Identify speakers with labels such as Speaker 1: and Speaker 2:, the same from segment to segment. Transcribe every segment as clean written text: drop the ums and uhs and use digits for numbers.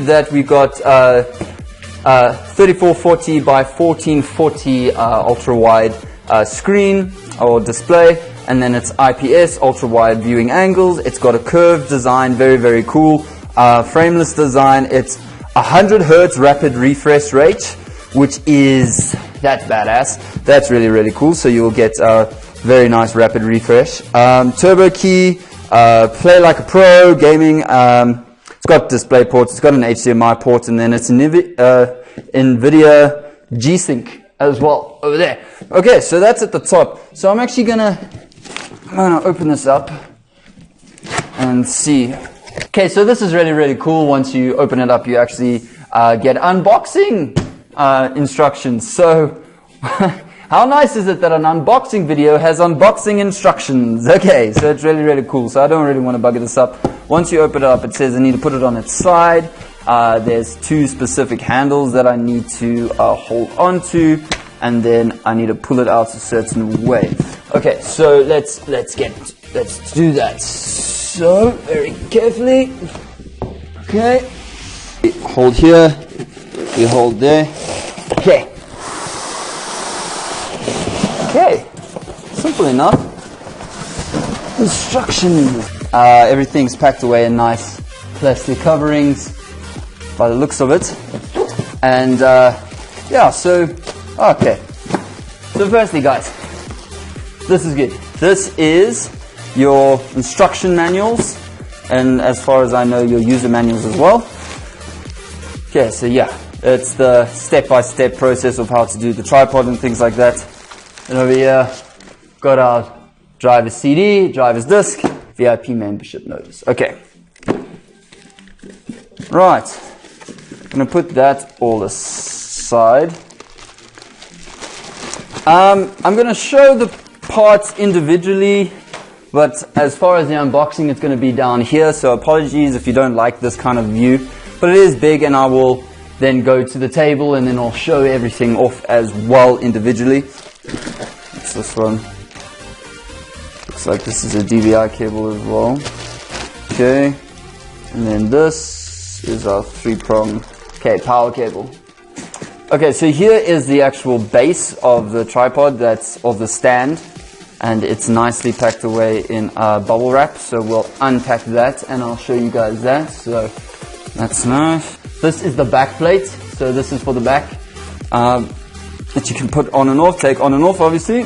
Speaker 1: that we got 3440 by 1440 ultra wide screen or display, and then it's IPS, ultra wide viewing angles. It's got a curved design, very, very cool. Frameless design. It's 100 Hertz rapid refresh rate, which is, that's badass. That's really, really cool. So you'll get a very nice rapid refresh. Turbo key, play like a pro, gaming. It's got display ports, it's got an HDMI port, and then it's NVIDIA G-SYNC as well over there. Okay, so that's at the top. So I'm actually gonna open this up and see. Okay, so this is really, really cool. Once you open it up, you actually get unboxing instructions. So how nice is it that an unboxing video has unboxing instructions? Okay, so it's really, really cool. So I don't really want to bugger this up. Once you open it up, it says I need to put it on its side. There's two specific handles that I need to hold on to, and then I need to pull it out a certain way. Okay, so let's do that. So very carefully. Okay. We hold here. We hold there. Okay. Okay. Simple enough. Instructions. Everything's packed away in nice plastic coverings by the looks of it. And yeah, so okay. So firstly, guys, this is good. This is your instruction manuals, and as far as I know, your user manuals as well. Okay, so yeah, it's the step-by-step process of how to do the tripod and things like that. And over here, got our driver's CD, driver's disc, VIP membership notice. Okay. Right. I'm going to put that all aside. I'm going to show the parts individually, but as far as the unboxing, it's going to be down here. So apologies if you don't like this kind of view, but it is big, and I will then go to the table and then I'll show everything off as well individually. What's this one? Looks like this is a DVI cable as well. Okay. And then this is our 3-prong, power cable. Okay, so here is the actual base of the tripod, that's of the stand, and it's nicely packed away in bubble wrap. So we'll unpack that and I'll show you guys that. So that's nice. This is the back plate. So this is for the back that you can put on and off, take on and off, obviously.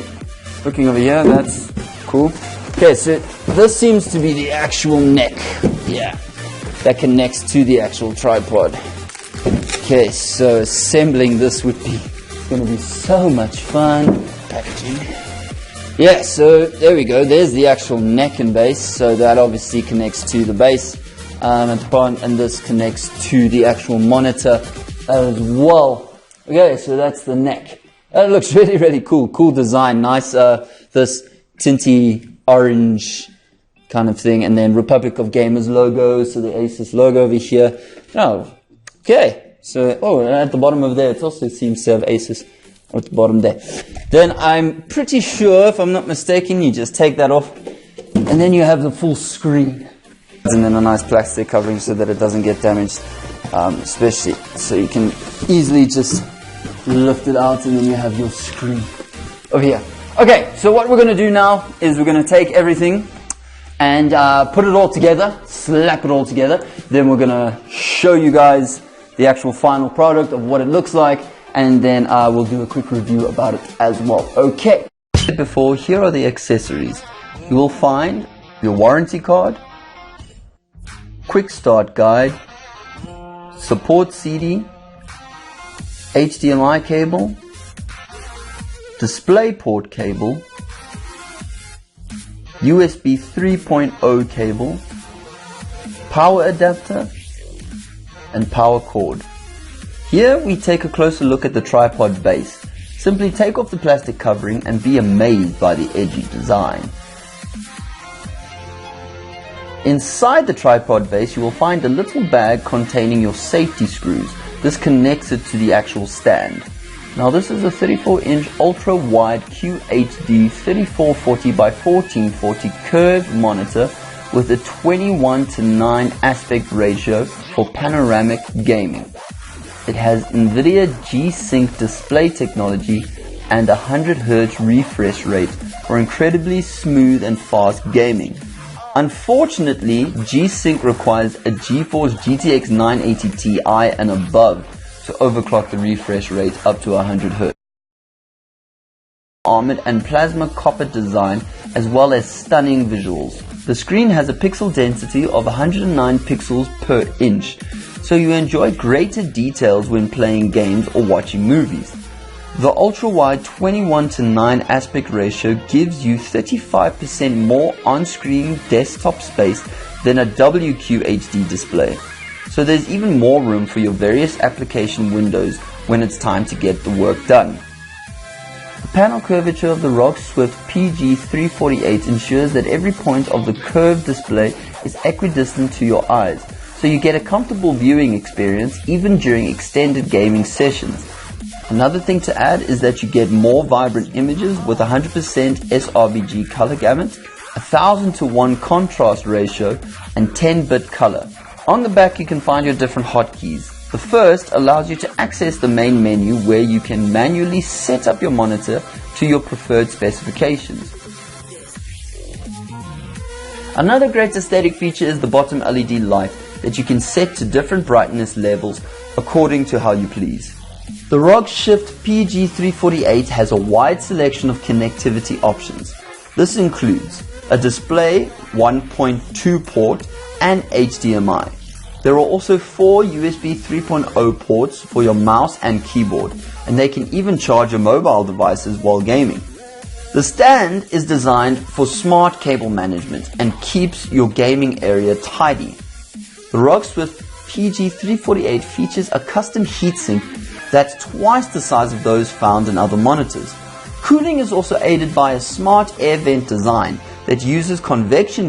Speaker 1: Looking over here, that's cool. Okay, so this seems to be the actual neck. Yeah, that connects to the actual tripod. Okay, so assembling this would be going to be so much fun. Packaging. Yeah, so there we go. There's the actual neck and base. So that obviously connects to the base at the bottom, and this connects to the actual monitor as well. Okay, so that's the neck. That looks really, really cool. Cool design. Nice, this tinty orange kind of thing. And then Republic of Gamers logo. So the ASUS logo over here. Oh, okay. So, at the bottom of there, it also seems to have ASUS at the bottom there. Then I'm pretty sure, if I'm not mistaken, you just take that off, and then you have the full screen. And then a nice plastic covering so that it doesn't get damaged, especially. So you can easily just lift it out, and then you have your screen over here. Okay, so what we're going to do now is we're going to take everything and put it all together, slap it all together. Then we're going to show you guys the actual final product of what it looks like, and then we'll do a quick review about it as well. Okay. Before, here are the accessories. You will find your warranty card, quick start guide, support CD, HDMI cable, display port cable, USB 3.0 cable, power adapter, and power cord. Here we take a closer look at the tripod base. Simply take off the plastic covering and be amazed by the edgy design. Inside the tripod base you will find a little bag containing your safety screws. This connects it to the actual stand. Now this is a 34-inch ultra-wide QHD 3440 by 1440 curved monitor with a 21:9 aspect ratio for panoramic gaming. It has NVIDIA G-SYNC display technology and 100 Hz refresh rate for incredibly smooth and fast gaming. Unfortunately, G-SYNC requires a GeForce GTX 980 Ti and above to overclock the refresh rate up to 100 Hz. Armored and plasma copper design as well as stunning visuals. The screen has a pixel density of 109 pixels per inch, so you enjoy greater details when playing games or watching movies. The ultra-wide 21:9 aspect ratio gives you 35% more on-screen desktop space than a WQHD display, so there's even more room for your various application windows when it's time to get the work done. The panel curvature of the ROG Swift PG348 ensures that every point of the curved display is equidistant to your eyes, so you get a comfortable viewing experience even during extended gaming sessions. Another thing to add is that you get more vibrant images with 100% sRGB color gamut, 1000:1 contrast ratio, and 10-bit color. On the back you can find your different hotkeys. The first allows you to access the main menu where you can manually set up your monitor to your preferred specifications. Another great aesthetic feature is the bottom LED light that you can set to different brightness levels according to how you please. The ROG Shift PG348 has a wide selection of connectivity options. This includes a display 1.2 port and HDMI. There are also 4 USB 3.0 ports for your mouse and keyboard, and they can even charge your mobile devices while gaming. The stand is designed for smart cable management and keeps your gaming area tidy. The ROG Swift PG348 features a custom heatsink that's twice the size of those found in other monitors. Cooling is also aided by a smart air vent design that uses convection